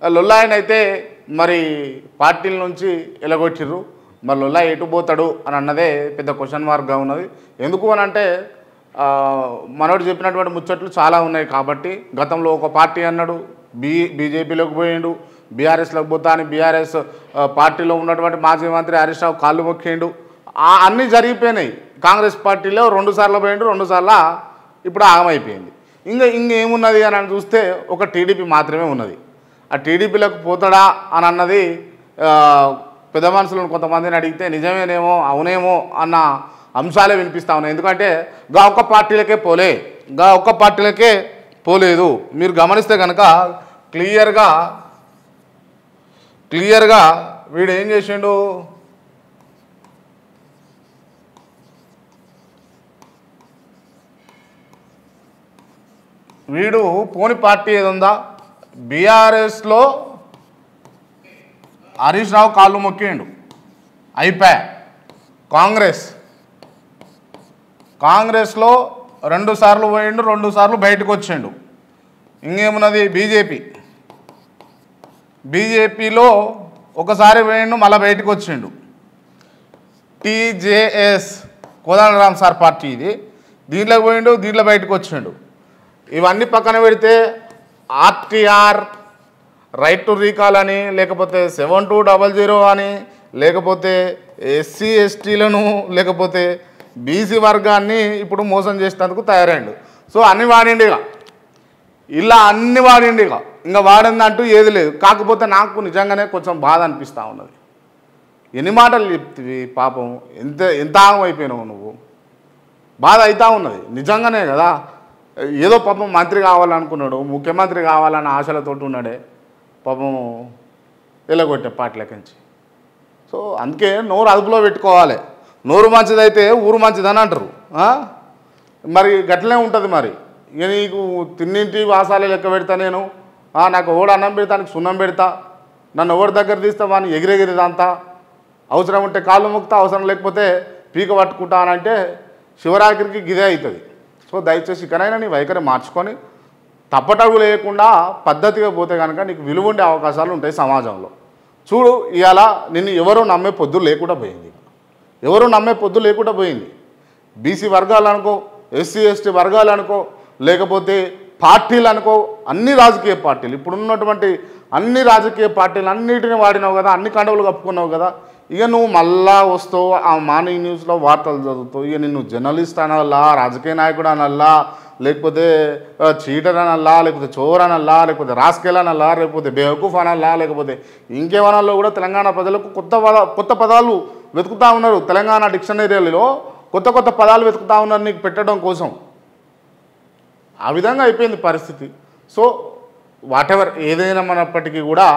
లొల్లాయనైతే మరి పార్టీల నుంచి ఎలగొచ్చిర్రు. మరి లొల్లాయి ఎటు పోతాడు అని అన్నదే పెద్ద క్వశ్చన్ మార్క్గా ఉన్నది. ఎందుకు అని అంటే మనోడు చెప్పినటువంటి ముచ్చట్లు చాలా ఉన్నాయి కాబట్టి గతంలో ఒక పార్టీ అన్నాడు, బీజేపీలోకి పోయిండు, బీఆర్ఎస్లోకి పోతా అని బీఆర్ఎస్ పార్టీలో ఉన్నటువంటి మాజీ మంత్రి హరీష్ రావు కాళ్ళు మొక్కిండు. అన్నీ జరిగిపోయినాయి. కాంగ్రెస్ పార్టీలో 2 సార్లు పోయిండు, 2 సార్లు ఇప్పుడు ఆగమైపోయింది. ఇంకేమున్నది అని చూస్తే ఒక టీడీపీ మాత్రమే ఉన్నది. ఆ టీడీపీలోకి పోతాడా అని అన్నది పెద్ద మనుషులను కొంతమందిని అడిగితే నిజమేనేమో అవునేమో అన్న అంశాలే వినిపిస్తూ ఉన్నాయి. ఎందుకంటే ఒక్క పార్టీలకే పోలేదు. మీరు గమనిస్తే కనుక క్లియర్గా వీడు ఏం చేసిండు, వీడు పోని పార్టీ ఏది ఉందా, బీఆర్ఎస్లో హరీష్ రావు కాళ్ళు మొక్కిండు, అయిపోయా. కాంగ్రెస్లో 2 సార్లు పోయిండు, 2 సార్లు బయటకు వచ్చిండు. ఇంకేమున్నది బీజేపీలో ఒకసారి పోయిండు, మళ్ళీ బయటకు వచ్చిండు. టీజేఎస్ కోదండరామ్ సార్ పార్టీ ఇది, దీంట్లోకి పోయిండు, దీంట్లో బయటకు వచ్చిండు. ఇవన్నీ పక్కన పెడితే ఆర్టీఆర్, రైట్ టు రీకాల్ అని, లేకపోతే 7200 అని, లేకపోతే ఎస్సీ ఎస్టీలను, లేకపోతే బీసీ వర్గాన్ని ఇప్పుడు మోసం చేసేందుకు తయారైండు. సో అన్ని వాడిండు, అన్ని వాడిండు. ఇంకా వాడిందంటూ ఏది లేదు. కాకపోతే నాకు నిజంగానే కొంచెం బాధ అనిపిస్తూ ఉన్నది. ఎన్ని మాటలు చెప్తివి పాపం, ఎంత ఆగమైపోయినావు నువ్వు. బాధ అవుతూ ఉన్నది నిజంగానే కదా. ఏదో పాపం మంత్రి కావాలనుకున్నాడు, ముఖ్యమంత్రి కావాలన్న ఆశలతో ఉన్నాడే, పాపం ఎలగొట్టే పార్టీలకించి. సో అందుకే నోరు అదుపులో పెట్టుకోవాలి. నోరు మంచిదైతే ఊరు మంచిదని అంటారు. మరి గట్లనే ఉంటుంది. మరి ఇక నీకు తిన్నింటి వాసాలే లెక్క పెడతా నేను, నాకు ఓడి అన్నం పెడతానికి సున్నం పెడతా, నన్ను ఎవరి దగ్గర తీస్తా వాడిని ఎగిరెగిరిదంతా, అవసరం ఉంటే కాళ్ళు మొక్కుతా, అవసరం లేకపోతే పీక పట్టుకుంటా అని అంటే శివరాత్రికి గిదే అవుతుంది. సో దయచేసి ఇకనైనా నీ వైఖరి మార్చుకొని తప్పటడుగు లేకుండా పద్ధతిగా పోతే కనుక నీకు విలువ ఉండే అవకాశాలు ఉంటాయి సమాజంలో. చూడు, ఇవాళ నిన్ను ఎవరో నమ్మే పొద్దు లేకుండా పోయింది. బీసీ వర్గాలు అనుకో, ఎస్సీ ఎస్టీ వర్గాలు అనుకో, లేకపోతే పార్టీలు అనుకో, అన్ని రాజకీయ పార్టీలు, ఇప్పుడున్నటువంటి అన్ని రాజకీయ పార్టీలు అన్నిటిని వాడినావు కదా, అన్ని కండవులు కప్పుకున్నావు కదా. ఇక నువ్వు మళ్ళా వస్తావు ఆ మార్నింగ్ న్యూస్లో వార్తలు చదువుతావు. ఇక నిన్ను జర్నలిస్ట్ అనల్లా, రాజకీయ నాయకుడు అనల్లా, లేకపోతే చీటర్ అనల్లా, లేకపోతే చోర్ అనల్లా, లేకపోతే రాస్కెల్ అనల్లా, లేకపోతే బేవకూఫ్ అనల్లా, లేకపోతే ఇంకేమనాల్లో కూడా తెలంగాణ ప్రజలకు కొత్త పదాలు వెతుకుతూ ఉన్నారు. తెలంగాణ డిక్షనరీలో కొత్త పదాలు వెతుకుతూ ఉన్నారు నీకు పెట్టడం కోసం. ఆ విధంగా అయిపోయింది పరిస్థితి. సో వాటెవర్ ఏదైనా మనప్పటికీ కూడా